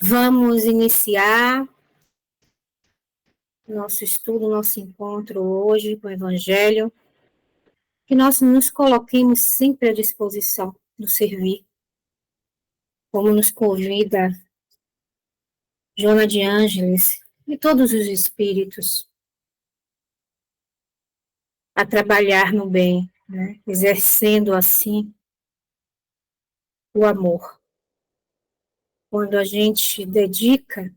Vamos iniciar nosso estudo, nosso encontro hoje com o Evangelho, que nós nos coloquemos sempre à disposição do servir, como nos convida Joana de Ângeles e todos os espíritos a trabalhar no bem, né? Exercendo assim o amor. Quando a gente dedica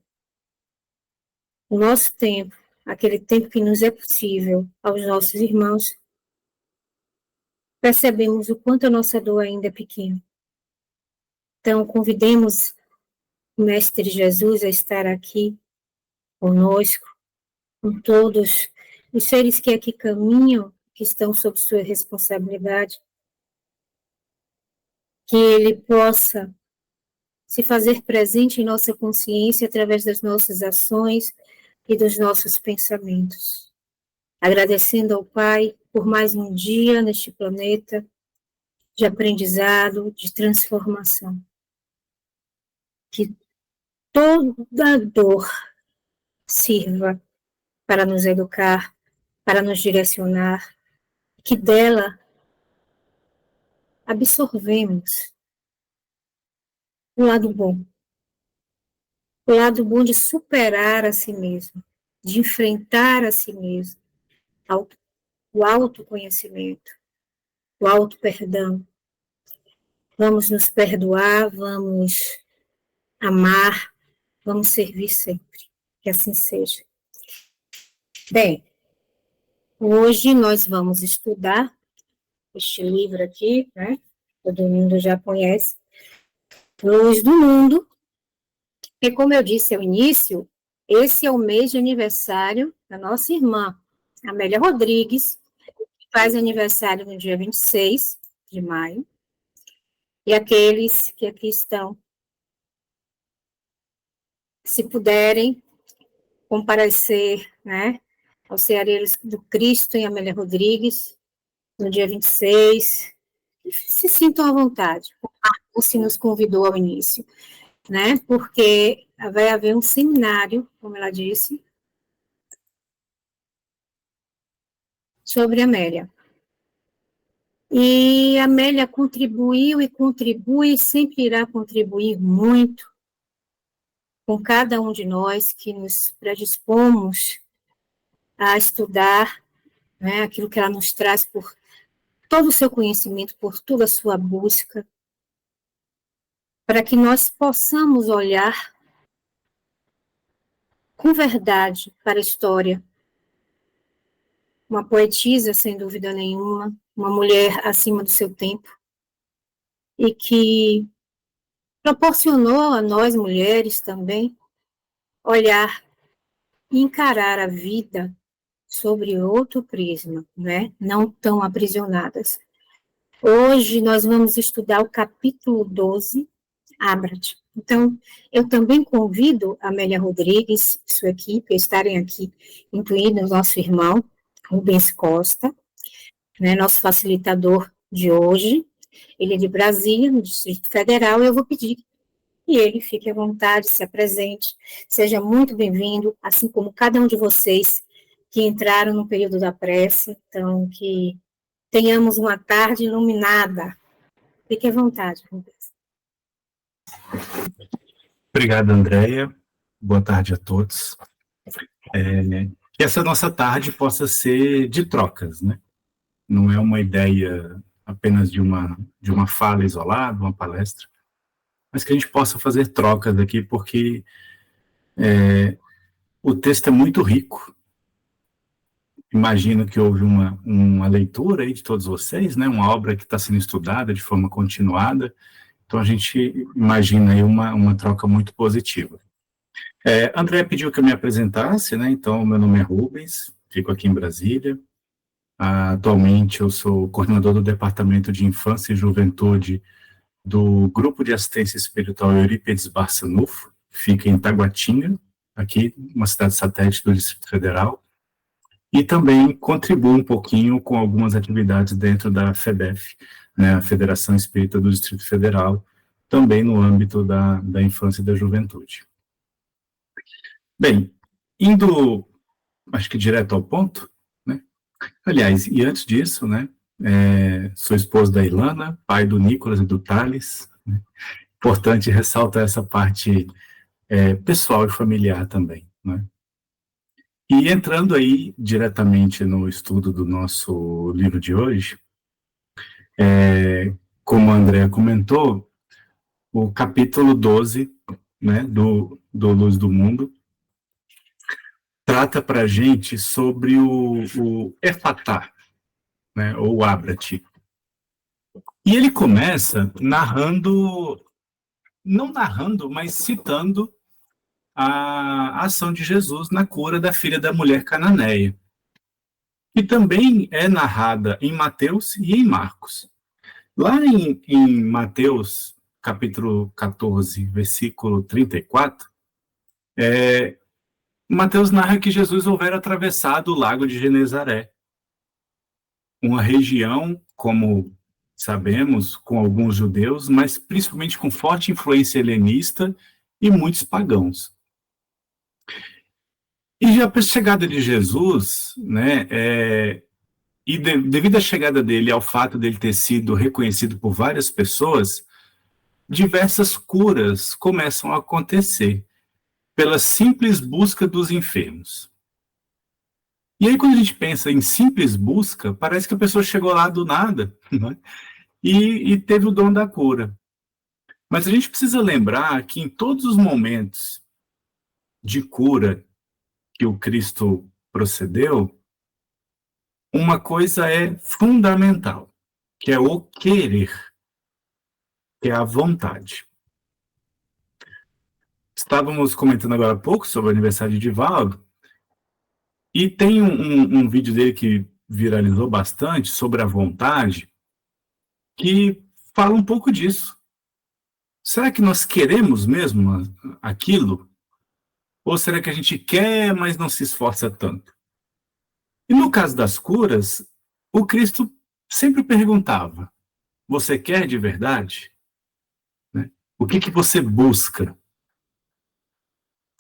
o nosso tempo, aquele tempo que nos é possível aos nossos irmãos, percebemos o quanto a nossa dor ainda é pequena. Então, convidemos o Mestre Jesus a estar aqui conosco, com todos os seres que aqui caminham, que estão sob sua responsabilidade, que ele possa se fazer presente em nossa consciência através das nossas ações e dos nossos pensamentos. Agradecendo ao Pai por mais um dia neste planeta de aprendizado, de transformação. Que toda dor sirva para nos educar, para nos direcionar, que dela absorvemos o lado bom de superar a si mesmo, de enfrentar a si mesmo, o autoconhecimento, o auto-perdão. Vamos nos perdoar, vamos amar, vamos servir sempre, que assim seja. Bem, hoje nós vamos estudar este livro aqui, né? Todo mundo já conhece, Luz do Mundo, e como eu disse ao início, esse é o mês de aniversário da nossa irmã, Amélia Rodrigues, que faz aniversário no dia 26 de maio, e aqueles que aqui estão, se puderem comparecer, né, aos Ceareiros do Cristo em Amélia Rodrigues, no dia 26, se sintam à vontade, como se nos convidou ao início, né, porque vai haver um seminário, como ela disse, sobre Amélia. E a Amélia contribuiu e contribui, e sempre irá contribuir muito com cada um de nós que nos predispomos a estudar, né, aquilo que ela nos traz por todo o seu conhecimento, por toda a sua busca, para que nós possamos olhar com verdade para a história. Uma poetisa, sem dúvida nenhuma, uma mulher acima do seu tempo, e que proporcionou a nós, mulheres, também, olhar e encarar a vida sobre outro prisma, né? Não tão aprisionadas. Hoje nós vamos estudar o capítulo 12, Abra-te. Então, eu também convido a Amélia Rodrigues e sua equipe a estarem aqui, incluindo o nosso irmão, Rubens Costa, né, nosso facilitador de hoje. Ele é de Brasília, no Distrito Federal, e eu vou pedir que ele fique à vontade, se apresente, seja muito bem-vindo, assim como cada um de vocês que entraram no período da prece, então, que tenhamos uma tarde iluminada. Fique à vontade, Rubens. Obrigado, Andréia. Boa tarde a todos. Que essa nossa tarde possa ser de trocas, né? Não é uma ideia apenas de uma fala isolada, uma palestra, mas que a gente possa fazer trocas aqui, porque o texto é muito rico. Imagino que houve uma leitura aí de todos vocês, né? Uma obra que está sendo estudada de forma continuada. Então, a gente imagina aí uma troca muito positiva. André pediu que eu me apresentasse, né? Então, meu nome é Rubens, fico aqui em Brasília. Atualmente, eu sou coordenador do Departamento de Infância e Juventude do Grupo de Assistência Espiritual Eurípides Barçanufo, fica em Taguatinga, aqui, uma cidade satélite do Distrito Federal. E também contribuo um pouquinho com algumas atividades dentro da FEDEF, né, a Federação Espírita do Distrito Federal, também no âmbito da infância e da juventude. Bem, indo, acho que direto ao ponto, né? Aliás, e antes disso, né? Sou esposo da Ilana, pai do Nicolas e do Thales. Né? Importante ressaltar essa parte pessoal e familiar também, né? E entrando aí diretamente no estudo do nosso livro de hoje, como a Andrea comentou, o capítulo 12, né, do Luz do Mundo, trata para a gente sobre o Efatá, né, ou Abra-te. E ele começa narrando, não narrando, mas citando a ação de Jesus na cura da filha da mulher cananeia, que também é narrada em Mateus e em Marcos. Lá em Mateus, capítulo 14, versículo 34, Mateus narra que Jesus houvera atravessado o lago de Genezaré, uma região, como sabemos, com alguns judeus, mas principalmente com forte influência helenista e muitos pagãos. E já a chegada de Jesus, né, devido à chegada dele ao fato dele ter sido reconhecido por várias pessoas, diversas curas começam a acontecer pela simples busca dos enfermos. E aí, quando a gente pensa em simples busca, parece que a pessoa chegou lá do nada, né? e teve o dom da cura. Mas a gente precisa lembrar que em todos os momentos de cura que o Cristo procedeu, uma coisa é fundamental, que é o querer, que é a vontade. Estávamos comentando agora há pouco sobre o aniversário de Divaldo, e tem um vídeo dele que viralizou bastante sobre a vontade, que fala um pouco disso. Será que nós queremos mesmo aquilo? Ou será que a gente quer, mas não se esforça tanto? E no caso das curas, o Cristo sempre perguntava: você quer de verdade? Né? O que você busca?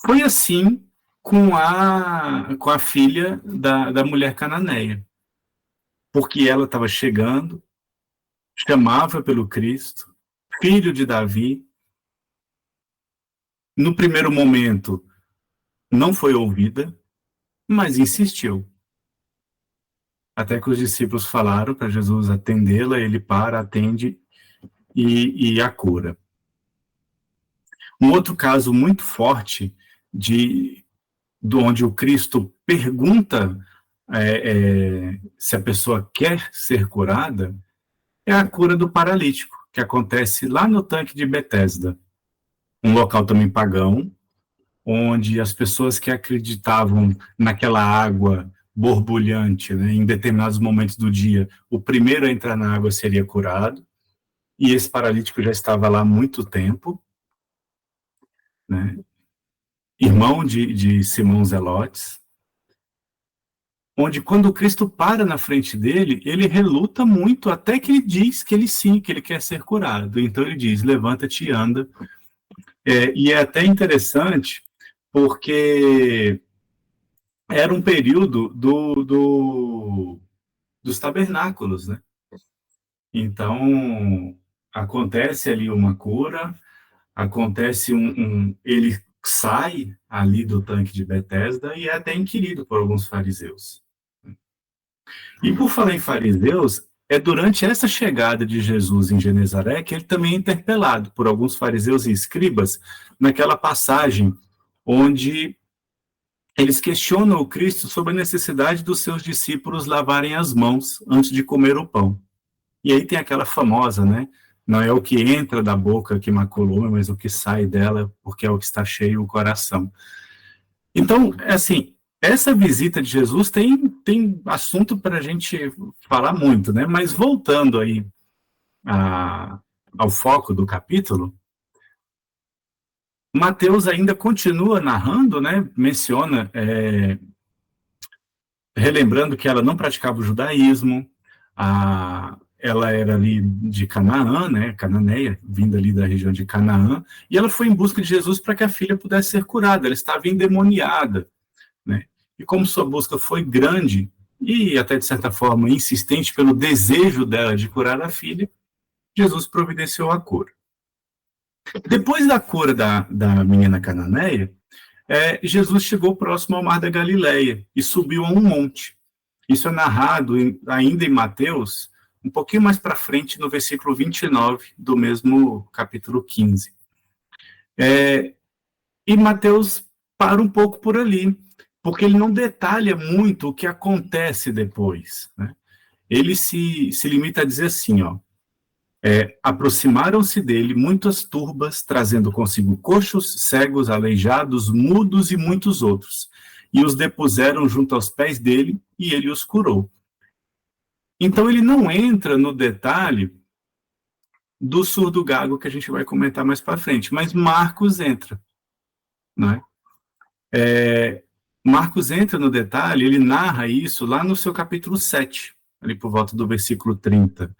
Foi assim com a filha da mulher cananeia, porque ela estava chegando, chamava pelo Cristo, filho de Davi. No primeiro momento, não foi ouvida, mas insistiu. Até que os discípulos falaram para Jesus atendê-la, ele para, atende e a cura. Um outro caso muito forte de onde o Cristo pergunta se a pessoa quer ser curada é a cura do paralítico, que acontece lá no tanque de Betesda, um local também pagão, onde as pessoas que acreditavam naquela água borbulhante, né, em determinados momentos do dia, o primeiro a entrar na água seria curado, e esse paralítico já estava lá há muito tempo, né, irmão de Simão Zelotes, onde quando o Cristo para na frente dele, ele reluta muito, até que ele diz que ele sim, que ele quer ser curado. Então ele diz, levanta-te e anda. E é até interessante, porque era um período dos tabernáculos, né? Então, acontece ali uma cura, acontece ele sai ali do tanque de Betesda e é até inquirido por alguns fariseus. E por falar em fariseus, é durante essa chegada de Jesus em Genezaré que ele também é interpelado por alguns fariseus e escribas naquela passagem onde eles questionam o Cristo sobre a necessidade dos seus discípulos lavarem as mãos antes de comer o pão. E aí tem aquela famosa, né? Não é o que entra da boca que maculou, mas o que sai dela, porque é o que está cheio o coração. Então, assim, essa visita de Jesus tem assunto para a gente falar muito, né? Mas voltando aí ao foco do capítulo, Mateus ainda continua narrando, né? Menciona, relembrando que ela não praticava o judaísmo, ela era ali de Canaã, né, cananeia, vinda ali da região de Canaã, e ela foi em busca de Jesus para que a filha pudesse ser curada. Ela estava endemoniada, né? E como sua busca foi grande e até de certa forma insistente pelo desejo dela de curar a filha, Jesus providenciou a cura. Depois da cura da menina cananeia, Jesus chegou próximo ao Mar da Galileia e subiu a um monte. Isso é narrado ainda em Mateus, um pouquinho mais para frente, no versículo 29 do mesmo capítulo 15. E Mateus para um pouco por ali, porque ele não detalha muito o que acontece depois, né? Ele se limita a dizer assim, ó, aproximaram-se dele muitas turbas, trazendo consigo coxos, cegos, aleijados, mudos e muitos outros, e os depuseram junto aos pés dele, e ele os curou. Então ele não entra no detalhe do surdo gago que a gente vai comentar mais para frente, mas Marcos entra, né? Marcos entra no detalhe, ele narra isso lá no seu capítulo 7, ali por volta do versículo 30.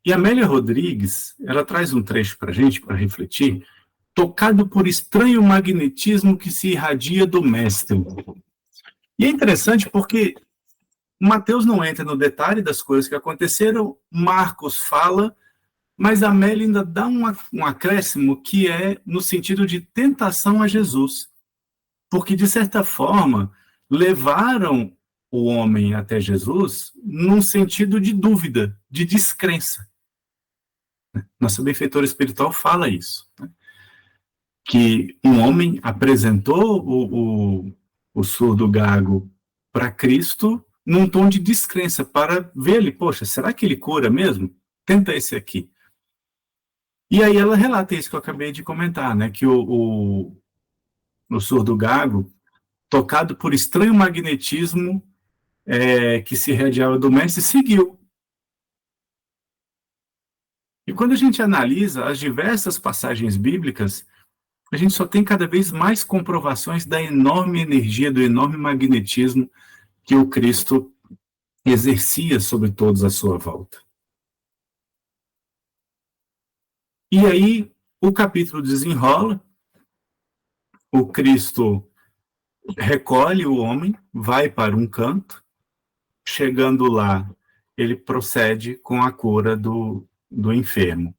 E Amélia Rodrigues, ela traz um trecho para a gente, para refletir, tocado por estranho magnetismo que se irradia do mestre. E é interessante porque Mateus não entra no detalhe das coisas que aconteceram, Marcos fala, mas Amélia ainda dá um acréscimo que é no sentido de tentação a Jesus. Porque, de certa forma, levaram o homem até Jesus num sentido de dúvida, de descrença. Nossa benfeitora espiritual fala isso, né? Que um homem apresentou o surdo gago para Cristo num tom de descrença, para ver ele, poxa, será que ele cura mesmo? Tenta esse aqui. E aí ela relata isso que eu acabei de comentar, né, que o surdo gago, tocado por estranho magnetismo que se irradiava do mestre, seguiu. E quando a gente analisa as diversas passagens bíblicas, a gente só tem cada vez mais comprovações da enorme energia, do enorme magnetismo que o Cristo exercia sobre todos à sua volta. E aí o capítulo desenrola, o Cristo recolhe o homem, vai para um canto, chegando lá, ele procede com a cura do enfermo.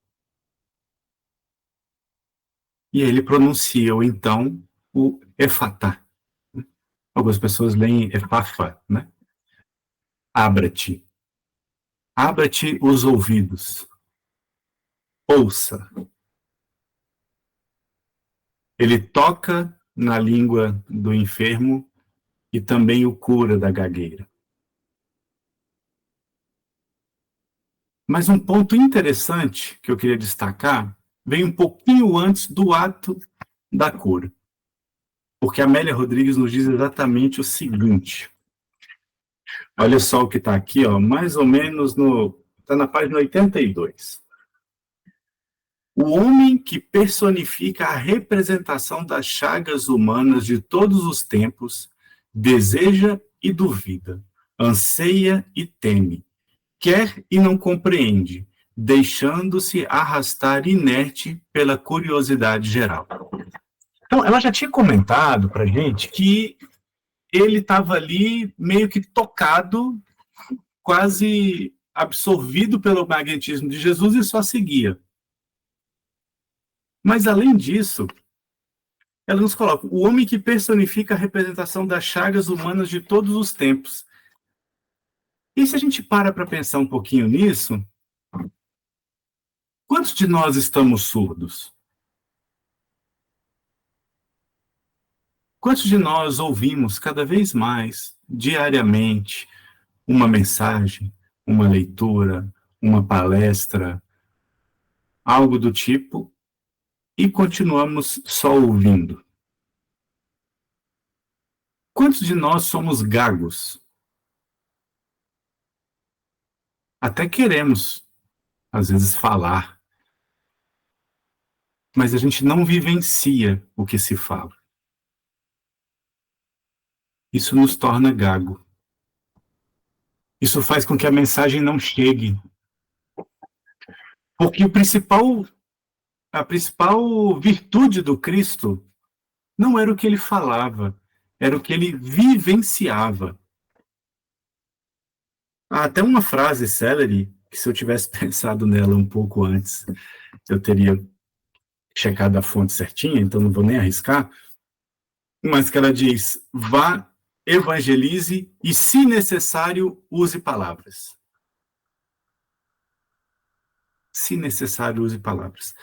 E ele pronuncia, então, o efatá. Algumas pessoas leem efafa, né? Abra-te. Abra-te os ouvidos. Ouça. Ele toca na língua do enfermo e também o cura da gagueira. Mas um ponto interessante que eu queria destacar vem um pouquinho antes do ato da cura. Porque Amélia Rodrigues nos diz exatamente o seguinte. Olha só o que está aqui, ó, mais ou menos está na página 82. O homem que personifica a representação das chagas humanas de todos os tempos deseja e duvida, anseia e teme, quer e não compreende, deixando-se arrastar inerte pela curiosidade geral. Então, ela já tinha comentado para a gente que ele estava ali meio que tocado, quase absorvido pelo magnetismo de Jesus e só seguia. Mas, além disso, ela nos coloca o homem que personifica a representação das chagas humanas de todos os tempos. E se a gente para pensar um pouquinho nisso, quantos de nós estamos surdos? Quantos de nós ouvimos cada vez mais, diariamente, uma mensagem, uma leitura, uma palestra, algo do tipo, e continuamos só ouvindo? Quantos de nós somos gagos? Até queremos, às vezes, falar, mas a gente não vivencia o que se fala. Isso nos torna gago. Isso faz com que a mensagem não chegue. Porque a principal virtude do Cristo não era o que ele falava, era o que ele vivenciava. Há até uma frase célere, que se eu tivesse pensado nela um pouco antes, eu teria checado a fonte certinha, então não vou nem arriscar, mas que ela diz: vá, evangelize e, se necessário, use palavras. Se necessário, use palavras.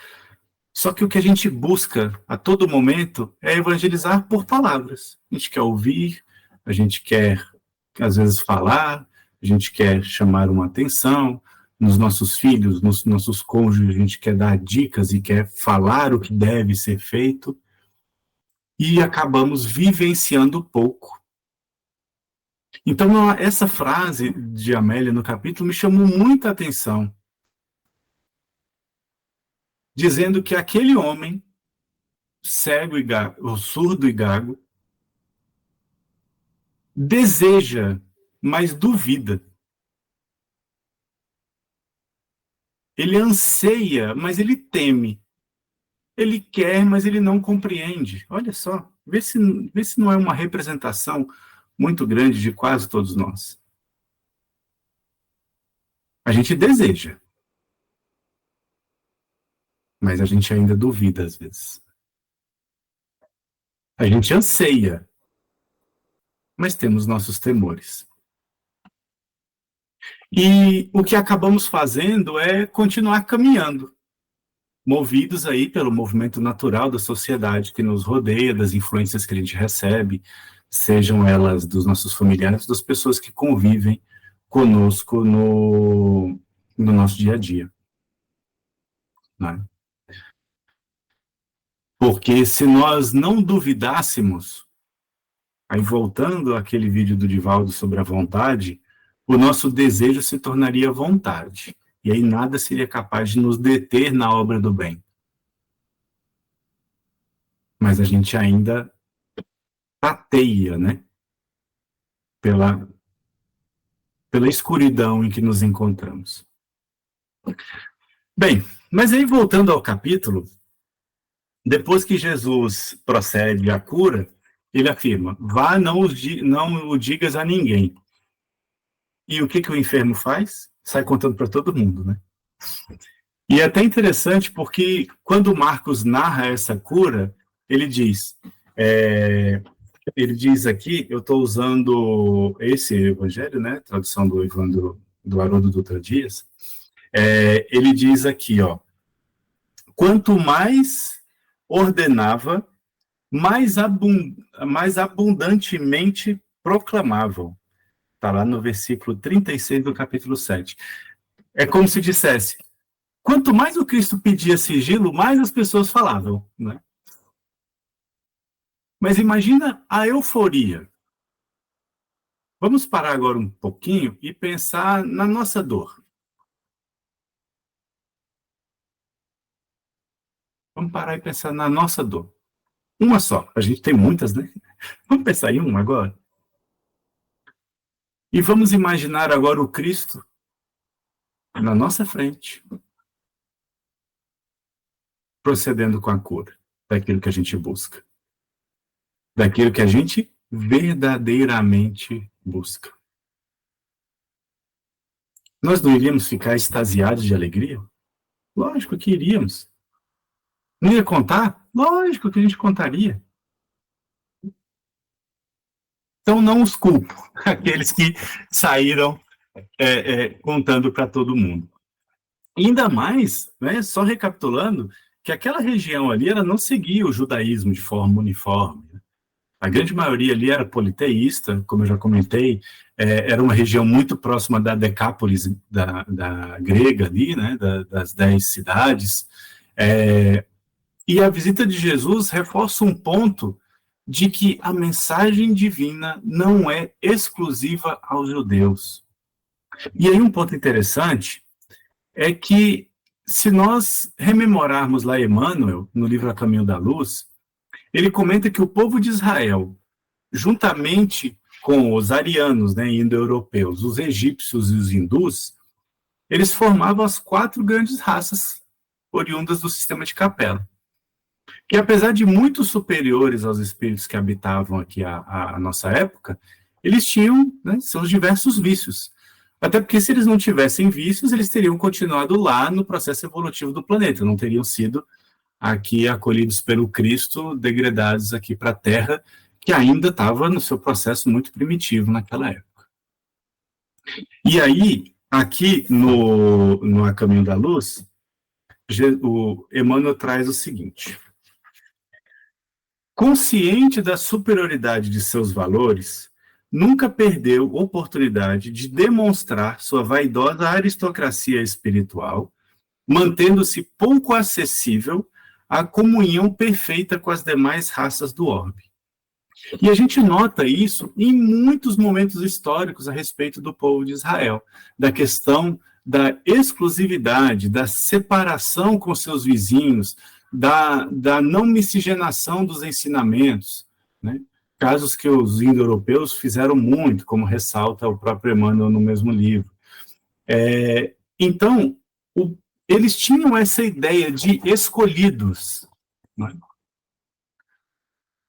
Só que o que a gente busca a todo momento é evangelizar por palavras. A gente quer ouvir, a gente quer, às vezes, falar, a gente quer chamar uma atenção. Nos nossos filhos, nos nossos cônjuges, a gente quer dar dicas e quer falar o que deve ser feito. E acabamos vivenciando pouco. Então, essa frase de Amélia no capítulo me chamou muita atenção, dizendo que aquele homem, cego e gago, surdo e gago, deseja, mas duvida. Ele anseia, mas ele teme. Ele quer, mas ele não compreende. Olha só, vê se não é uma representação muito grande de quase todos nós. A gente deseja, mas a gente ainda duvida às vezes. A gente anseia, mas temos nossos temores. E o que acabamos fazendo é continuar caminhando, movidos aí pelo movimento natural da sociedade que nos rodeia, das influências que a gente recebe, sejam elas dos nossos familiares, das pessoas que convivem conosco no nosso dia a dia. Né? Porque se nós não duvidássemos, aí voltando àquele vídeo do Divaldo sobre a vontade, o nosso desejo se tornaria vontade. E aí nada seria capaz de nos deter na obra do bem. Mas a gente ainda tateia, né? Pela escuridão em que nos encontramos. Bem, mas aí voltando ao capítulo, depois que Jesus procede à cura, ele afirma: vá, não o digas a ninguém. E o que o enfermo faz? Sai contando para todo mundo, né? E é até interessante porque quando Marcos narra essa cura, ele diz aqui, eu estou usando esse evangelho, né? Tradução do Evandro, do Haroldo Dutra Dias. Ele diz aqui, ó: quanto mais ordenava, mais abundantemente proclamavam. Está lá no versículo 36 do capítulo 7. É como se dissesse: quanto mais o Cristo pedia sigilo, mais as pessoas falavam, né? Mas imagina a euforia. Vamos parar agora um pouquinho e pensar na nossa dor. Vamos parar e pensar na nossa dor. Uma só. A gente tem muitas, né? Vamos pensar em uma agora? E vamos imaginar agora o Cristo na nossa frente, procedendo com a cura daquilo que a gente busca, daquilo que a gente verdadeiramente busca. Nós não iríamos ficar extasiados de alegria? Lógico que iríamos. Não ia contar? Lógico que a gente contaria. Então não os culpo, aqueles que saíram contando para todo mundo. Ainda mais, né, só recapitulando, que aquela região ali ela não seguia o judaísmo de forma uniforme. A grande maioria ali era politeísta, como eu já comentei, era uma região muito próxima da Decápolis da grega ali, né, das 10 cidades. E a visita de Jesus reforça um ponto de que a mensagem divina não é exclusiva aos judeus. E aí um ponto interessante é que, se nós rememorarmos lá Emmanuel, no livro A Caminho da Luz, ele comenta que o povo de Israel, juntamente com os arianos, né, indo-europeus, os egípcios e os hindus, eles formavam as 4 grandes raças oriundas do sistema de Capela, que apesar de muito superiores aos espíritos que habitavam aqui a nossa época, eles tinham, né, seus diversos vícios. Até porque se eles não tivessem vícios, eles teriam continuado lá no processo evolutivo do planeta, não teriam sido aqui acolhidos pelo Cristo, degradados aqui para a Terra, que ainda estava no seu processo muito primitivo naquela época. E aí, aqui no A Caminho da Luz, o Emmanuel traz o seguinte: consciente da superioridade de seus valores, nunca perdeu oportunidade de demonstrar sua vaidosa aristocracia espiritual, mantendo-se pouco acessível à comunhão perfeita com as demais raças do orbe. E a gente nota isso em muitos momentos históricos a respeito do povo de Israel, da questão da exclusividade, da separação com seus vizinhos, da não miscigenação dos ensinamentos, né? Casos que os indo-europeus fizeram muito, como ressalta o próprio Emmanuel no mesmo livro. Então, eles tinham essa ideia de escolhidos, né?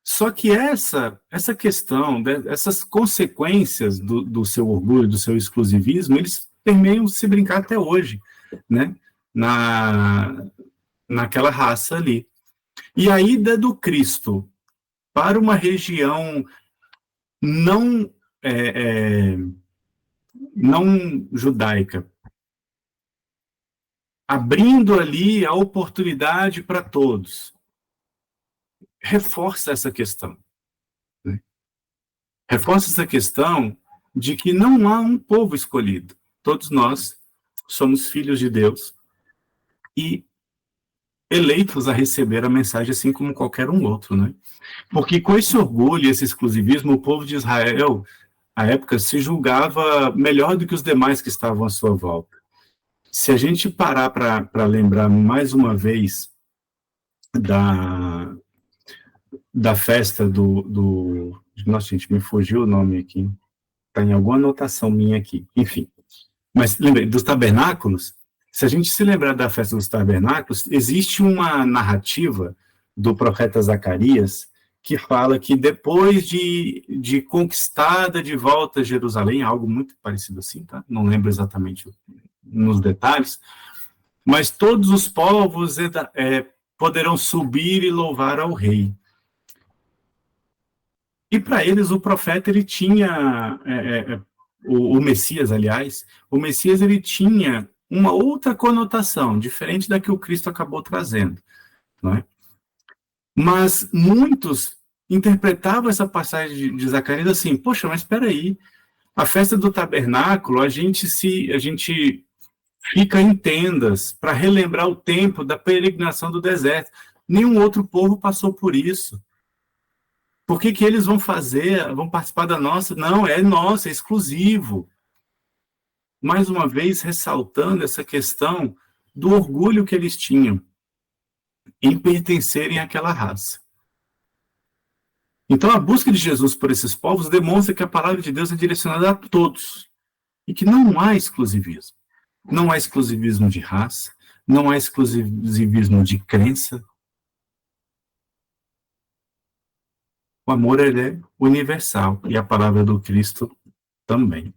Só que essa questão, essas consequências do seu orgulho, do seu exclusivismo, eles permeiam se brincar até hoje, né? Naquela raça ali. E a ida do Cristo para uma região não judaica, abrindo ali a oportunidade para todos, reforça essa questão, né? Reforça essa questão de que não há um povo escolhido. Todos nós somos filhos de Deus e eleitos a receber a mensagem assim como qualquer um outro, né? Porque com esse orgulho, esse exclusivismo, o povo de Israel, à época, se julgava melhor do que os demais que estavam à sua volta. Se a gente parar para lembrar mais uma vez da festa Nossa, gente, me fugiu o nome aqui. Está em alguma anotação minha aqui. Enfim. Mas lembrei, dos tabernáculos, se a gente se lembrar da festa dos tabernáculos, existe uma narrativa do profeta Zacarias que fala que depois de conquistada de volta a Jerusalém, algo muito parecido assim, tá? Não lembro exatamente nos detalhes, mas todos os povos poderão subir e louvar ao rei. E para eles o profeta, ele tinha, o Messias, aliás, o Messias ele tinha uma outra conotação, diferente da que o Cristo acabou trazendo, não é? Mas muitos interpretavam essa passagem de Zacarias assim: poxa, mas espera aí, a festa do tabernáculo, a gente fica em tendas para relembrar o tempo da peregrinação do deserto. Nenhum outro povo passou por isso. Por que eles vão participar da nossa? Não, é nosso, é exclusivo. Mais uma vez, ressaltando essa questão do orgulho que eles tinham em pertencerem àquela raça. Então, a busca de Jesus por esses povos demonstra que a palavra de Deus é direcionada a todos e que não há exclusivismo. Não há exclusivismo de raça, não há exclusivismo de crença. O amor ele é universal e a palavra do Cristo também.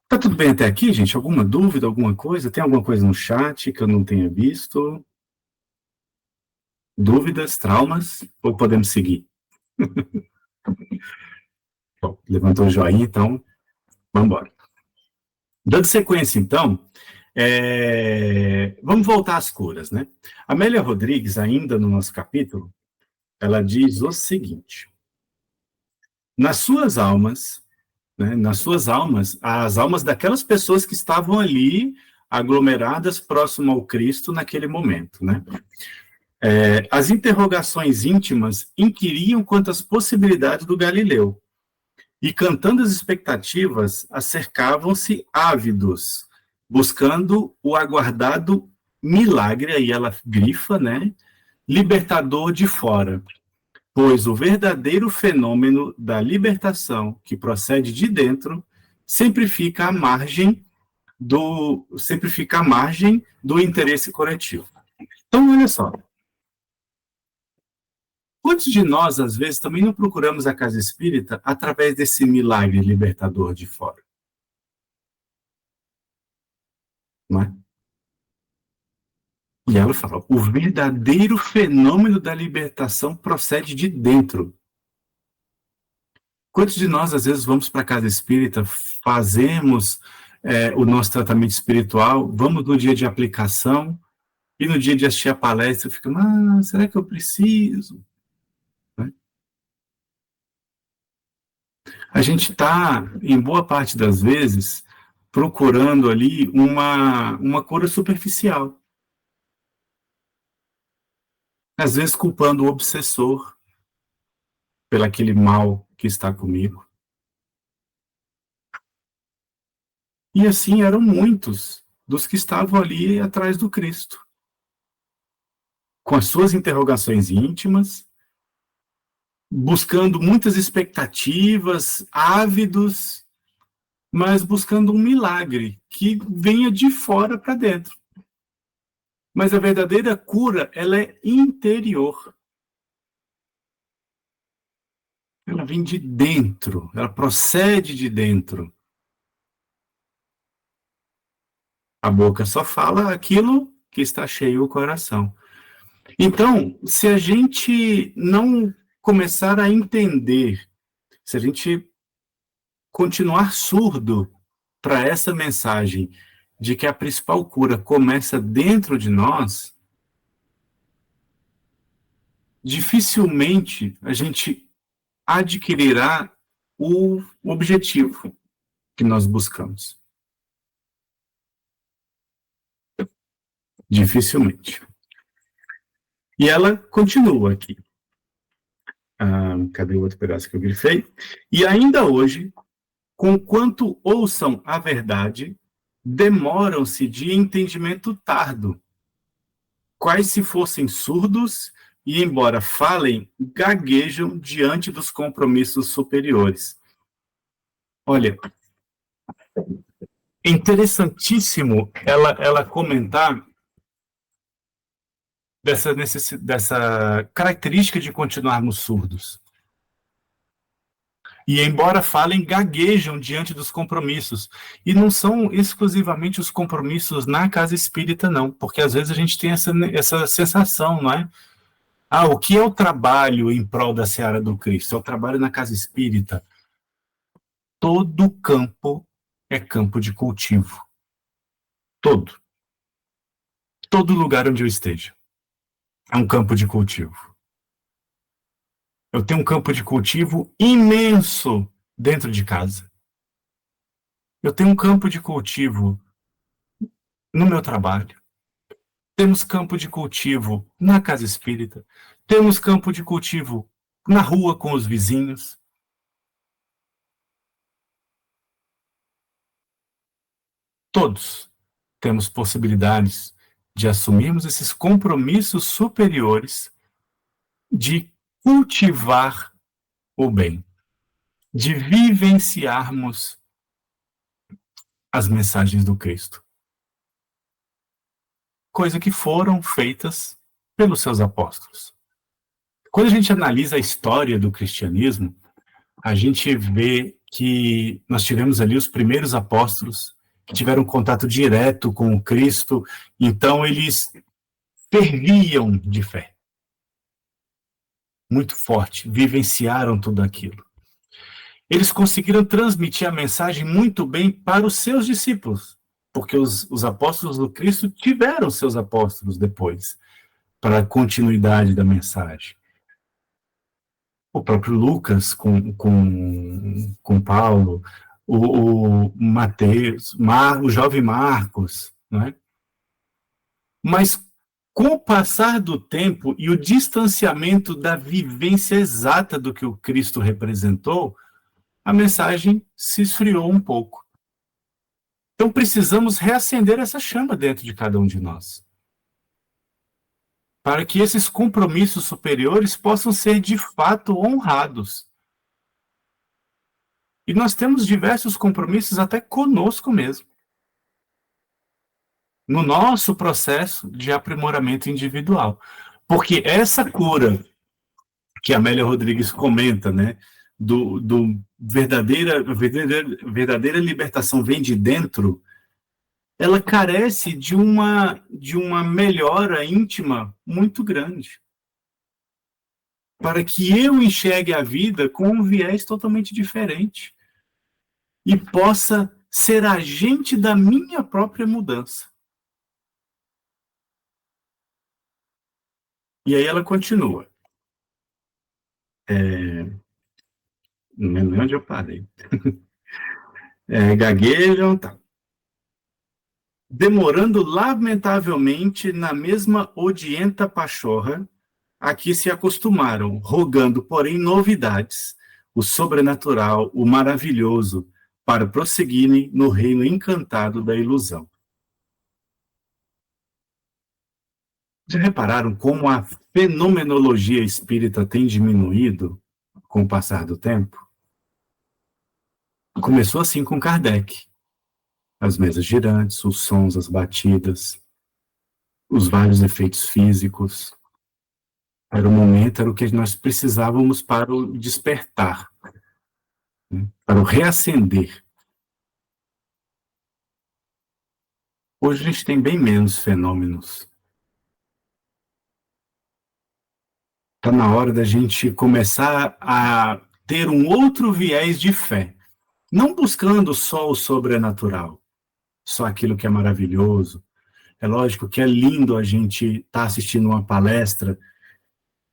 Tá tudo bem até aqui, gente? Alguma dúvida, alguma coisa? Tem alguma coisa no chat que eu não tenha visto? Dúvidas, traumas? Ou podemos seguir? Bom, levantou o joinha, então vamos embora. Dando sequência, então, vamos voltar às curas, né? Amélia Rodrigues, ainda no nosso capítulo, ela diz o seguinte: nas suas almas, né, as almas daquelas pessoas que estavam ali aglomeradas próximo ao Cristo naquele momento, né? As interrogações íntimas inquiriam quanto às possibilidades do Galileu, e cantando as expectativas, acercavam-se ávidos, buscando o aguardado milagre, aí ela grifa, né? Libertador de fora. pois o verdadeiro fenômeno da libertação que procede de dentro sempre fica à margem do interesse coletivo. Então, olha só. Quantos de nós, às vezes, também não procuramos a casa espírita através desse milagre libertador de fora? Não é? E ela fala, o verdadeiro fenômeno da libertação procede de dentro. Quantos de nós, às vezes, vamos para a casa espírita, fazemos o nosso tratamento espiritual, vamos no dia de aplicação, e no dia de assistir a palestra, fica, será que eu preciso? Né? A gente está, em boa parte das vezes, procurando ali uma cura superficial. Às vezes culpando o obsessor pelo aquele mal que está comigo. E assim eram muitos dos que estavam ali atrás do Cristo, com as suas interrogações íntimas, buscando muitas expectativas, ávidos, mas buscando um milagre que venha de fora para dentro. Mas a verdadeira cura, ela é interior. Ela vem de dentro, ela procede de dentro. A boca só fala aquilo que está cheio o coração. Então, se a gente não começar a entender, se a gente continuar surdo para essa mensagem de que a principal cura começa dentro de nós, dificilmente a gente adquirirá o objetivo que nós buscamos. Dificilmente. E ela continua aqui. Cadê o outro pedaço que eu grifei? E ainda hoje, conquanto ouçam a verdade, demoram-se de entendimento tardo, quais se fossem surdos e, embora falem, gaguejam diante dos compromissos superiores. Olha, é interessantíssimo ela comentar dessa característica de continuarmos surdos. E, embora falem, gaguejam diante dos compromissos. E não são exclusivamente os compromissos na casa espírita, não. Porque, às vezes, a gente tem essa sensação, não é? O que é o trabalho em prol da seara do Cristo? É o trabalho na casa espírita. Todo campo é campo de cultivo. Todo. Todo lugar onde eu esteja é um campo de cultivo. Eu tenho um campo de cultivo imenso dentro de casa. Eu tenho um campo de cultivo no meu trabalho. Temos campo de cultivo na casa espírita. Temos campo de cultivo na rua com os vizinhos. Todos temos possibilidades de assumirmos esses compromissos superiores de cultivar o bem, de vivenciarmos as mensagens do Cristo. Coisa que foram feitas pelos seus apóstolos. Quando a gente analisa a história do cristianismo, a gente vê que nós tivemos ali os primeiros apóstolos que tiveram contato direto com o Cristo, então eles ferviam de fé. Muito forte, vivenciaram tudo aquilo. Eles conseguiram transmitir a mensagem muito bem para os seus discípulos, porque os apóstolos do Cristo tiveram seus apóstolos depois, para a continuidade da mensagem. O próprio Lucas com Paulo, o Mateus, o jovem Marcos, não é? Mas com o passar do tempo e o distanciamento da vivência exata do que o Cristo representou, a mensagem se esfriou um pouco. Então precisamos reacender essa chama dentro de cada um de nós. para que esses compromissos superiores possam ser de fato honrados. E nós temos diversos compromissos até conosco mesmo, no nosso processo de aprimoramento individual. Porque essa cura que a Amélia Rodrigues comenta, né, do verdadeira libertação vem de dentro, ela carece de uma melhora íntima muito grande, para que eu enxergue a vida com um viés totalmente diferente e possa ser agente da minha própria mudança. E aí ela continua. Não lembro onde eu parei. Gaguejam, tá. Demorando lamentavelmente na mesma odienta pachorra a que se acostumaram, rogando, porém, novidades, o sobrenatural, o maravilhoso, para prosseguirem no reino encantado da ilusão. Já repararam como a fenomenologia espírita tem diminuído com o passar do tempo? Começou assim com Kardec. As mesas girantes, os sons, as batidas, os vários efeitos físicos. Era o momento, era o que nós precisávamos para o despertar, né? Para o reacender. Hoje a gente tem bem menos fenômenos. Está na hora da gente começar a ter um outro viés de fé. Não buscando só o sobrenatural, só aquilo que é maravilhoso. É lógico que é lindo a gente estar assistindo uma palestra,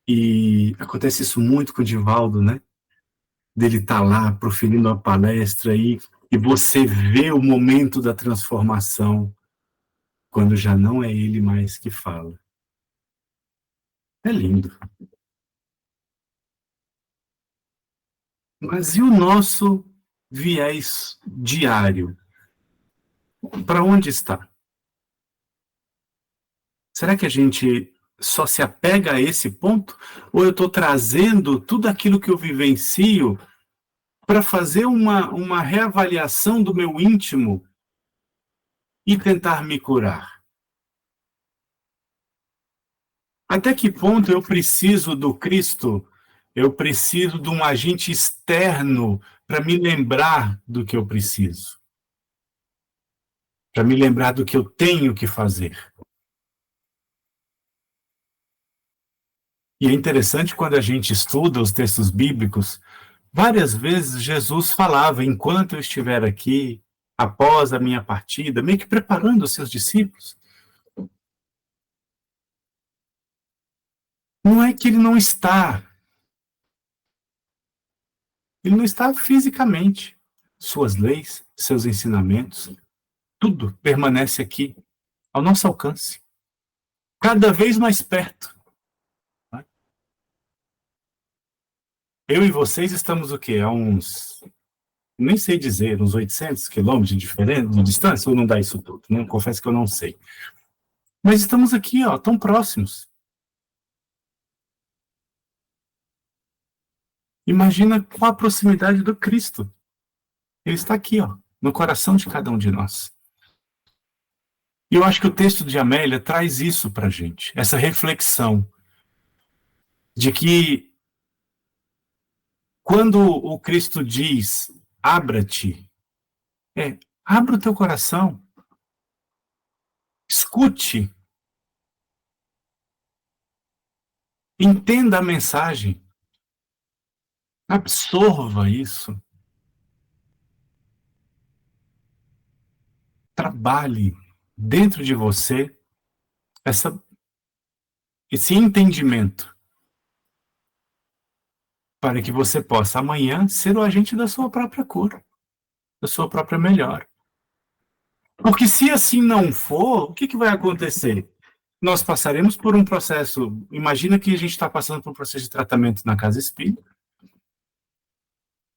e acontece isso muito com o Divaldo, né? Dele estar lá proferindo a palestra e você vê o momento da transformação, quando já não é ele mais que fala. É lindo. Mas e o nosso viés diário? Para onde está? Será que a gente só se apega a esse ponto? Ou eu estou trazendo tudo aquilo que eu vivencio para fazer uma reavaliação do meu íntimo e tentar me curar? Até que ponto eu preciso do Cristo? Eu preciso de um agente externo para me lembrar do que eu preciso, para me lembrar do que eu tenho que fazer. E é interessante quando a gente estuda os textos bíblicos, várias vezes Jesus falava, enquanto eu estiver aqui, após a minha partida, meio que preparando os seus discípulos. Não é que ele não está fisicamente. Suas leis, seus ensinamentos, tudo permanece aqui, ao nosso alcance, cada vez mais perto. Eu e vocês estamos o quê? A uns, nem sei dizer, uns 800 quilômetros de distância, ou não dá isso tudo? Não, confesso que eu não sei. Mas estamos aqui, ó, tão próximos. Imagina com a proximidade do Cristo. Ele está aqui, ó, no coração de cada um de nós. E eu acho que o texto de Amélia traz isso para a gente, essa reflexão de que quando o Cristo diz, abra-te, abra o teu coração, escute, entenda a mensagem, absorva isso, trabalhe dentro de você esse entendimento, para que você possa amanhã ser o agente da sua própria cura, da sua própria melhora. Porque se assim não for, o que vai acontecer? Nós passaremos por um processo, imagina que a gente está passando por um processo de tratamento na casa espírita,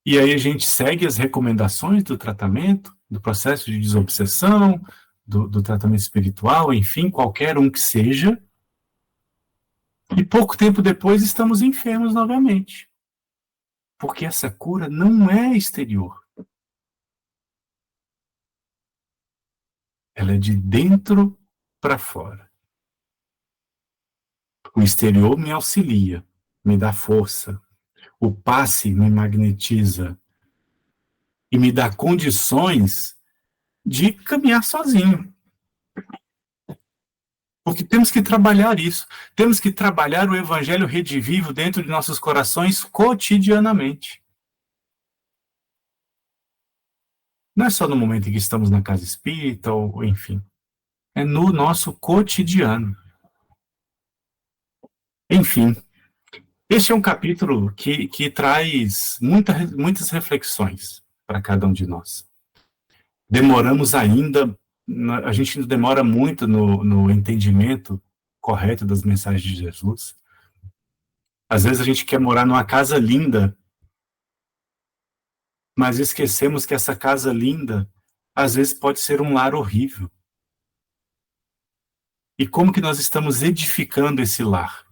e aí a gente segue as recomendações do tratamento, do processo de desobsessão, do tratamento espiritual, enfim, qualquer um que seja, E pouco tempo depois estamos enfermos novamente. Porque essa cura não é exterior. Ela é de dentro para fora. O exterior me auxilia, me dá força. O passe me magnetiza e me dá condições de caminhar sozinho. Porque temos que trabalhar isso. Temos que trabalhar o evangelho redivivo dentro de nossos corações cotidianamente. Não é só no momento em que estamos na casa espírita, ou enfim. É no nosso cotidiano. Enfim, este é um capítulo que traz muitas reflexões para cada um de nós. Demoramos ainda, a gente demora muito no entendimento correto das mensagens de Jesus. Às vezes a gente quer morar numa casa linda, mas esquecemos que essa casa linda, às vezes pode ser um lar horrível. E como que nós estamos edificando esse lar?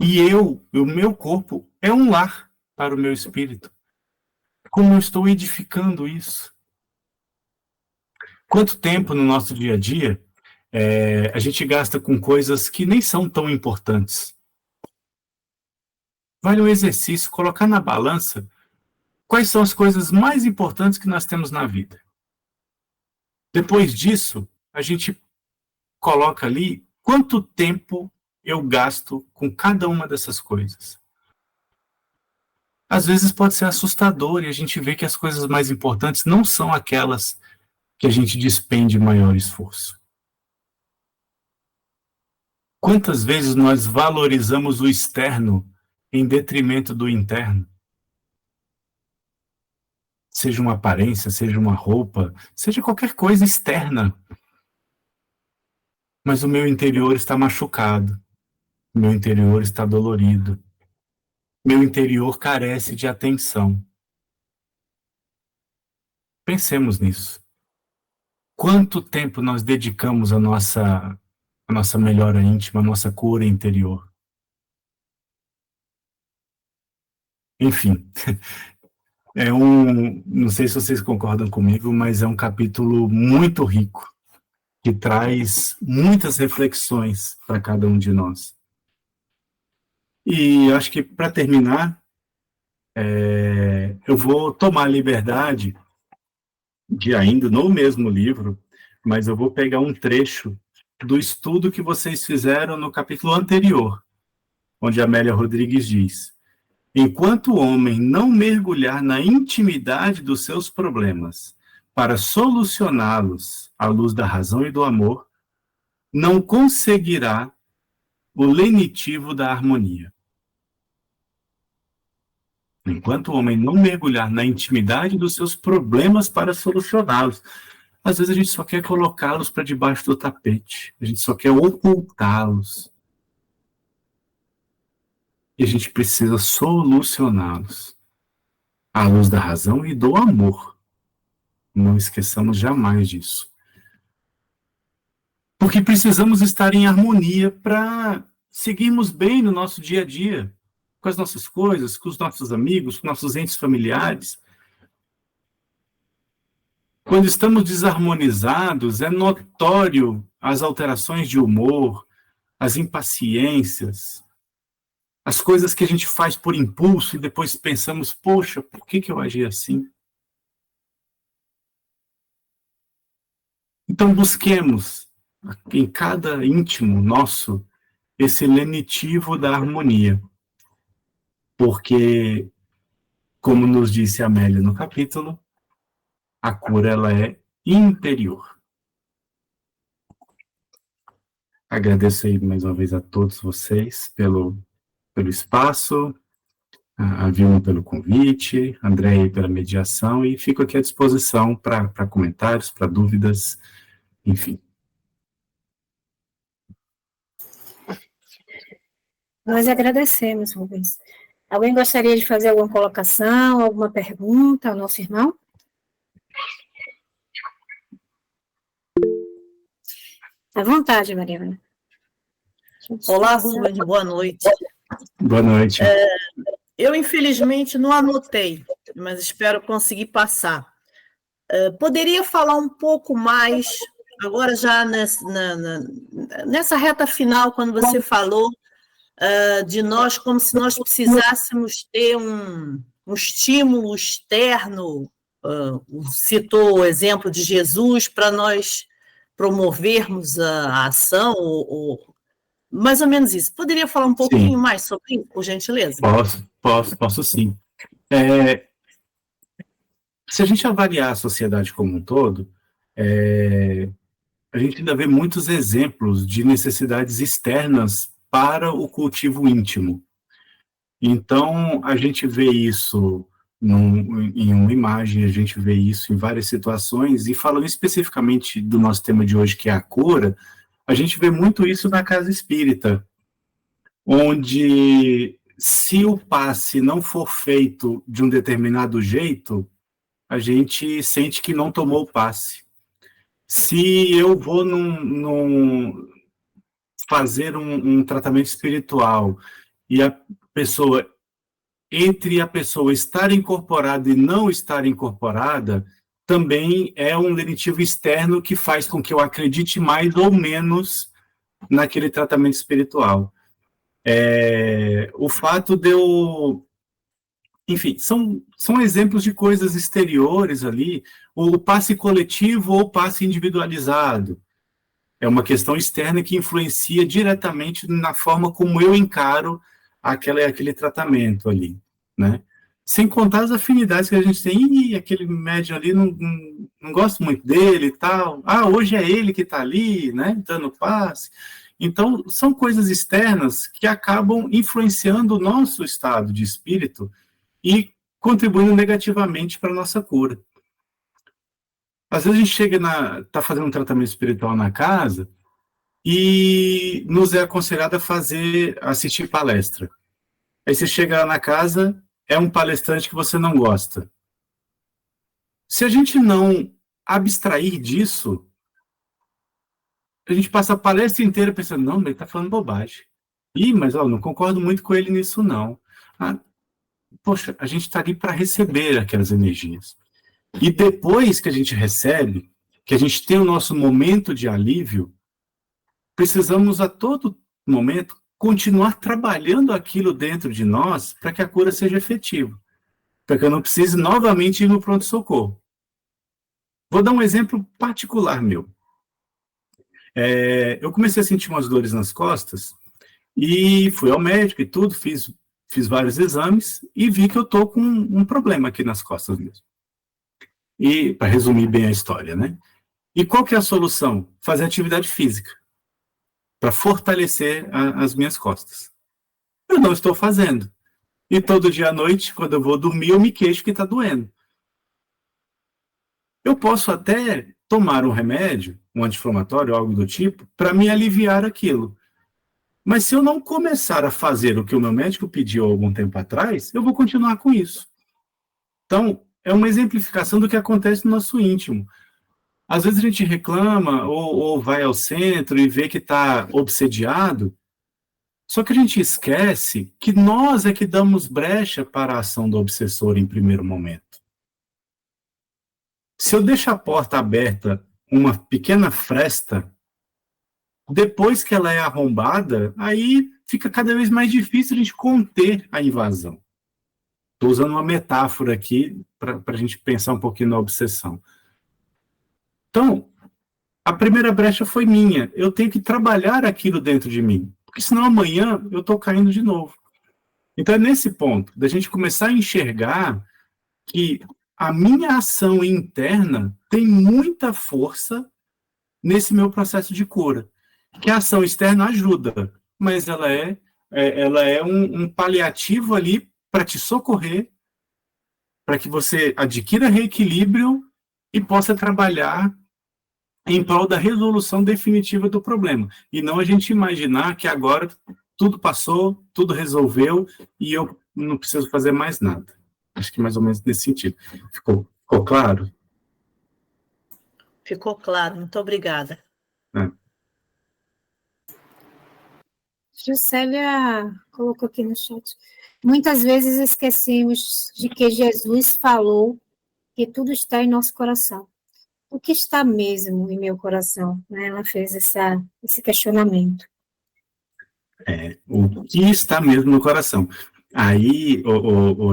E o meu corpo é um lar para o meu espírito. Como eu estou edificando isso? Quanto tempo no nosso dia a dia a gente gasta com coisas que nem são tão importantes? Vale um exercício, colocar na balança quais são as coisas mais importantes que nós temos na vida. Depois disso, a gente coloca ali quanto tempo eu gasto com cada uma dessas coisas. Às vezes pode ser assustador e a gente vê que as coisas mais importantes não são aquelas que a gente despende maior esforço. Quantas vezes nós valorizamos o externo em detrimento do interno? Seja uma aparência, seja uma roupa, seja qualquer coisa externa. Mas o meu interior está machucado, o meu interior está dolorido, meu interior carece de atenção. Pensemos nisso. Quanto tempo nós dedicamos à nossa melhora íntima, à nossa cura interior? Enfim, não sei se vocês concordam comigo, mas é um capítulo muito rico, que traz muitas reflexões para cada um de nós. E acho que, para terminar, eu vou tomar a liberdade de, ainda no mesmo livro, mas eu vou pegar um trecho do estudo que vocês fizeram no capítulo anterior, onde Amélia Rodrigues diz: enquanto o homem não mergulhar na intimidade dos seus problemas para solucioná-los à luz da razão e do amor, não conseguirá o lenitivo da harmonia. Enquanto o homem não mergulhar na intimidade dos seus problemas para solucioná-los, às vezes a gente só quer colocá-los para debaixo do tapete, a gente só quer ocultá-los. E a gente precisa solucioná-los à luz da razão e do amor. Não esqueçamos jamais disso. Porque precisamos estar em harmonia para seguirmos bem no nosso dia a dia, com as nossas coisas, com os nossos amigos, com nossos entes familiares. Quando estamos desarmonizados, é notório as alterações de humor, as impaciências, as coisas que a gente faz por impulso e depois pensamos, poxa, por que eu agi assim? Então busquemos em cada íntimo nosso esse lenitivo da harmonia, porque, como nos disse a Amélia no capítulo, a cura ela é interior. Agradeço aí mais uma vez a todos vocês pelo espaço, a Vilma pelo convite, a Andréia pela mediação, e fico aqui à disposição para comentários, para dúvidas, enfim. Nós agradecemos, Rubens. Alguém gostaria de fazer alguma colocação, alguma pergunta ao nosso irmão? À vontade, Mariana. Olá, Rubens, boa noite. Boa noite. Eu, infelizmente, não anotei, mas espero conseguir passar. Poderia falar um pouco mais, agora já nessa reta final, quando você falou de nós, como se nós precisássemos ter um estímulo externo, citou o exemplo de Jesus, para nós promovermos a ação, ou mais ou menos isso. Poderia falar um pouquinho mais sobre isso, por gentileza? Posso sim. Se a gente avaliar a sociedade como um todo, a gente ainda vê muitos exemplos de necessidades externas para o cultivo íntimo. Então, a gente vê isso em uma imagem, a gente vê isso em várias situações, e falando especificamente do nosso tema de hoje, que é a cura, a gente vê muito isso na casa espírita, onde se o passe não for feito de um determinado jeito, a gente sente que não tomou o passe. Se eu vou fazer um tratamento espiritual e entre a pessoa estar incorporada e não estar incorporada, também é um lenitivo externo que faz com que eu acredite mais ou menos naquele tratamento espiritual. O fato de eu... Enfim, são exemplos de coisas exteriores ali, o passe coletivo ou o passe individualizado. É uma questão externa que influencia diretamente na forma como eu encaro aquele tratamento ali, né? Sem contar as afinidades que a gente tem. Ih, aquele médium ali, não gosto muito dele e tal. Ah, hoje é ele que está ali, né, dando passe. Então, são coisas externas que acabam influenciando o nosso estado de espírito e contribuindo negativamente para a nossa cura. Às vezes a gente está fazendo um tratamento espiritual na casa e nos é aconselhado a assistir palestra. Aí você chega lá na casa, é um palestrante que você não gosta. Se a gente não abstrair disso, a gente passa a palestra inteira pensando, não, ele está falando bobagem. Mas não concordo muito com ele nisso, não. Poxa, a gente está ali para receber aquelas energias. E depois que a gente recebe, que a gente tem o nosso momento de alívio, precisamos a todo momento continuar trabalhando aquilo dentro de nós para que a cura seja efetiva, para que eu não precise novamente ir no pronto-socorro. Vou dar um exemplo particular meu. Eu comecei a sentir umas dores nas costas e fui ao médico e tudo, fiz vários exames e vi que eu estou com um problema aqui nas costas mesmo. E, para resumir bem a história, né? E qual que é a solução? Fazer atividade física, para fortalecer as minhas costas. Eu não estou fazendo. E todo dia à noite, quando eu vou dormir, eu me queixo que está doendo. Eu posso até tomar um remédio, um anti-inflamatório, algo do tipo, para me aliviar aquilo. Mas se eu não começar a fazer o que o meu médico pediu há algum tempo atrás, eu vou continuar com isso. Então, é uma exemplificação do que acontece no nosso íntimo. Às vezes a gente reclama ou vai ao centro e vê que está obsediado, só que a gente esquece que nós é que damos brecha para a ação do obsessor em primeiro momento. Se eu deixo a porta aberta, uma pequena fresta, depois que ela é arrombada, aí fica cada vez mais difícil a gente conter a invasão. Estou usando uma metáfora aqui para a gente pensar um pouquinho na obsessão. Então, a primeira brecha foi minha. Eu tenho que trabalhar aquilo dentro de mim, porque senão amanhã eu estou caindo de novo. Então, é nesse ponto da gente começar a enxergar que a minha ação interna tem muita força nesse meu processo de cura. Que a ação externa ajuda, mas ela é um paliativo ali para te socorrer, para que você adquira reequilíbrio e possa trabalhar em prol da resolução definitiva do problema. E não a gente imaginar que agora tudo passou, tudo resolveu e eu não preciso fazer mais nada. Acho que mais ou menos nesse sentido. Ficou claro? Ficou claro, muito obrigada. Juscelia colocou aqui no chat. Muitas vezes esquecemos de que Jesus falou que tudo está em nosso coração. O que está mesmo em meu coração? Né? Ela fez esse questionamento. O que está mesmo no coração? Aí,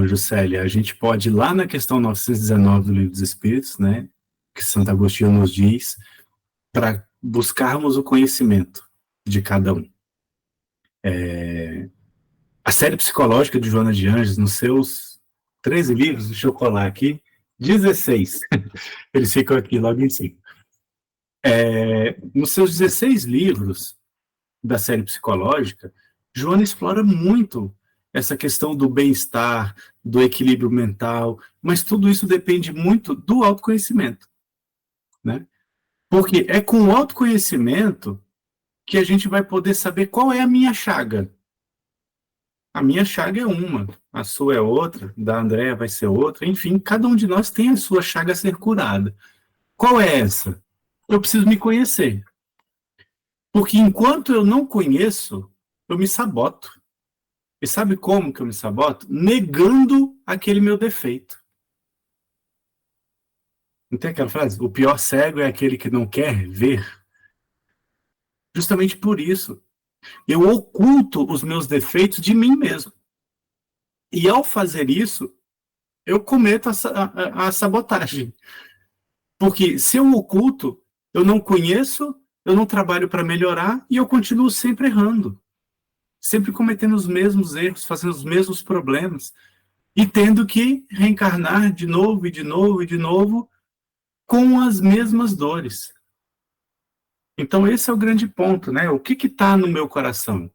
Juscelia, a gente pode ir lá na questão 919 do Livro dos Espíritos, né, que Santo Agostinho nos diz, para buscarmos o conhecimento de cada um. A série psicológica de Joana de Anjos, nos seus 13 livros, deixa eu colar aqui, 16, eles ficam aqui logo em cima. Nos seus 16 livros da série psicológica, Joana explora muito essa questão do bem-estar, do equilíbrio mental, mas tudo isso depende muito do autoconhecimento, né? Porque é com o autoconhecimento que a gente vai poder saber qual é a minha chaga. A minha chaga é uma, a sua é outra, da Andréa vai ser outra, enfim, cada um de nós tem a sua chaga a ser curada. Qual é essa? Eu preciso me conhecer. Porque enquanto eu não conheço, eu me saboto. E sabe como que eu me saboto? Negando aquele meu defeito. Não tem aquela frase? O pior cego é aquele que não quer ver. Justamente por isso. Eu oculto os meus defeitos de mim mesmo. E ao fazer isso, eu cometo a sabotagem. Porque se eu oculto, eu não conheço, eu não trabalho para melhorar e eu continuo sempre errando. Sempre cometendo os mesmos erros, fazendo os mesmos problemas e tendo que reencarnar de novo e de novo e de novo com as mesmas dores. Então esse é o grande ponto, né? O que está no meu coração?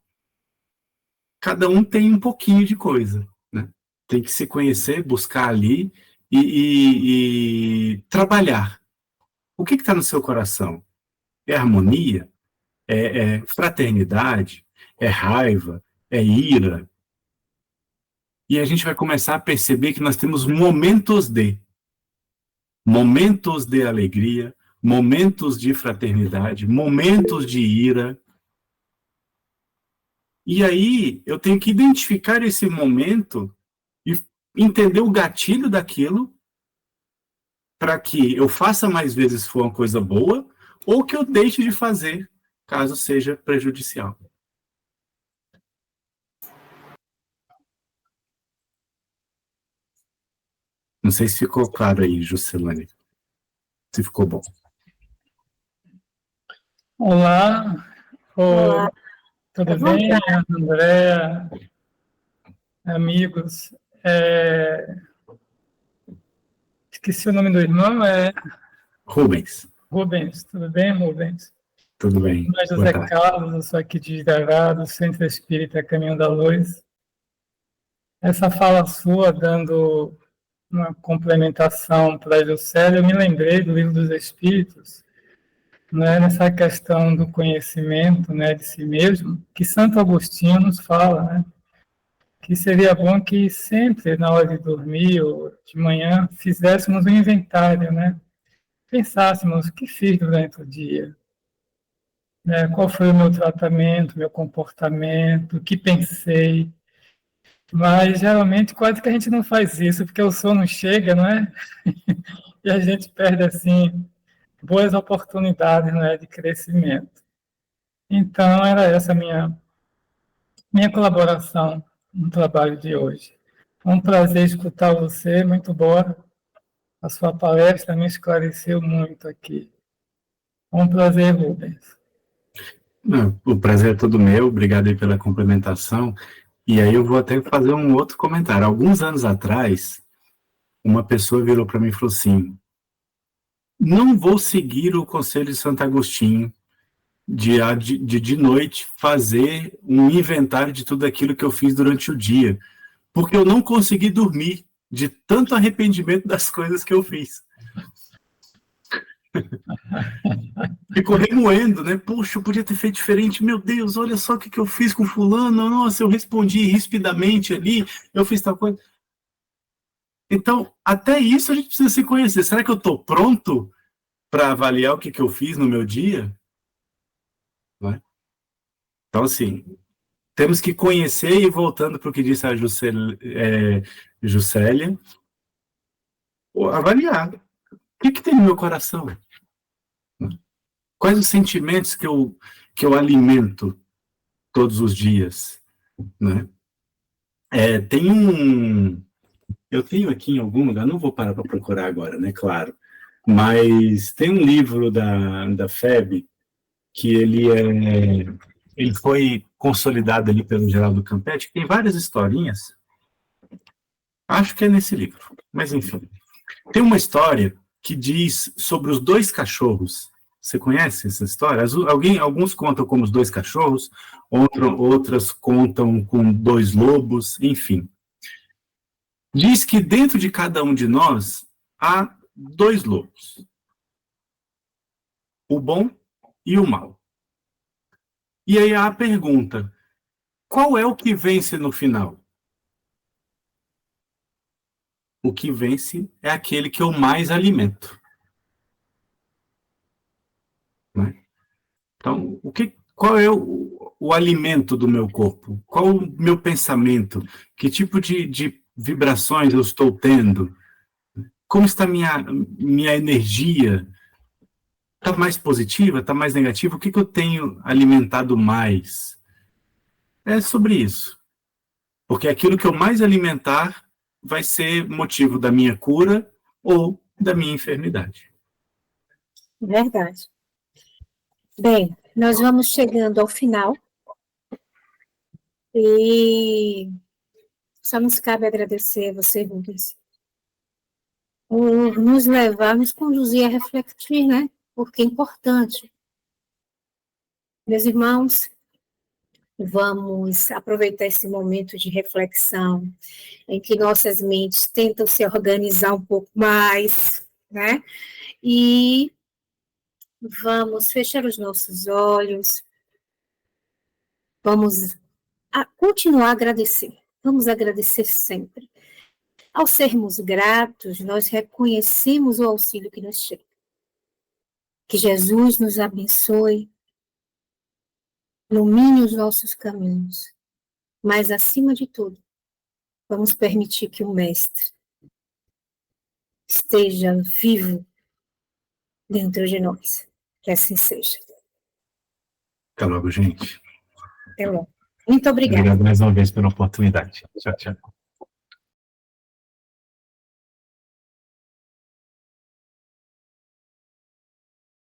Cada um tem um pouquinho de coisa, né? Tem que se conhecer, buscar ali e trabalhar. O que está no seu coração? É harmonia? É fraternidade? É raiva? É ira? E a gente vai começar a perceber que nós temos momentos de alegria, momentos de fraternidade, momentos de ira. E aí eu tenho que identificar esse momento e entender o gatilho daquilo para que eu faça mais vezes se for uma coisa boa ou que eu deixe de fazer caso seja prejudicial. Não sei se ficou claro aí, Juscelane. Se ficou bom. Olá, Olá. tudo bem, Andréa, amigos? Esqueci o nome do irmão, Rubens. Rubens, tudo bem, Rubens? Tudo bem. Mas José Carlos, eu sou aqui de Desgravado, Centro Espírita Caminho da Luz. Essa fala sua, dando uma complementação para a Juscelia, eu me lembrei do Livro dos Espíritos, né, nessa questão do conhecimento, né, de si mesmo, que Santo Agostinho nos fala, né, que seria bom que sempre, na hora de dormir ou de manhã, fizéssemos um inventário, né, pensássemos o que fiz durante o dia, né, qual foi o meu tratamento, meu comportamento, o que pensei, mas geralmente quase que a gente não faz isso, porque o sono chega, não é? E a gente perde, assim, boas oportunidades, né, de crescimento. Então, era essa a minha colaboração no trabalho de hoje. Foi um prazer escutar você, muito boa. A sua palestra me esclareceu muito aqui. Foi um prazer, Rubens. O prazer é todo meu, obrigado aí pela complementação. E aí eu vou até fazer um outro comentário. Alguns anos atrás, uma pessoa virou para mim e falou assim: não vou seguir o conselho de Santo Agostinho de noite fazer um inventário de tudo aquilo que eu fiz durante o dia, porque eu não consegui dormir de tanto arrependimento das coisas que eu fiz. Ficou remoendo, né? Poxa, eu podia ter feito diferente. Meu Deus, olha só o que eu fiz com fulano. Nossa, eu respondi rispidamente ali. Eu fiz tal coisa. Então, até isso a gente precisa se conhecer. Será que eu estou pronto para avaliar o que eu fiz no meu dia? Não é? Então, assim, temos que conhecer, e voltando para o que disse a Juscelia, avaliar o que tem no meu coração. Quais os sentimentos que eu alimento todos os dias, né? Eu tenho aqui em algum lugar, não vou parar para procurar agora, né, claro, mas tem um livro da FEB, que ele foi consolidado ali pelo Geraldo Campetti, que tem várias historinhas, acho que é nesse livro, mas enfim. Tem uma história que diz sobre os dois cachorros. Você conhece essa história? Alguns contam como os dois cachorros, outras contam com dois lobos, enfim. Diz que dentro de cada um de nós há dois lobos. O bom e o mal. E aí há a pergunta, qual é o que vence no final? O que vence é aquele que eu mais alimento. Né? Então, qual é o alimento do meu corpo? Qual o meu pensamento? Que tipo de vibrações eu estou tendo? Como está minha energia? Está mais positiva? Está mais negativa? O que eu tenho alimentado mais? É sobre isso. Porque aquilo que eu mais alimentar vai ser motivo da minha cura ou da minha enfermidade. Verdade. Bem, nós vamos chegando ao final e só nos cabe agradecer a você, Rubens, por nos levar, nos conduzir a refletir, né? Porque é importante. Meus irmãos, vamos aproveitar esse momento de reflexão em que nossas mentes tentam se organizar um pouco mais, né? E vamos fechar os nossos olhos, vamos continuar a agradecer, vamos agradecer sempre. Ao sermos gratos, nós reconhecemos o auxílio que nos chega. Que Jesus nos abençoe, ilumine os nossos caminhos, mas acima de tudo, vamos permitir que o Mestre esteja vivo dentro de nós. Que assim seja. Até logo, gente. Até logo. Muito obrigada. Obrigado mais uma vez pela oportunidade. Tchau, tchau.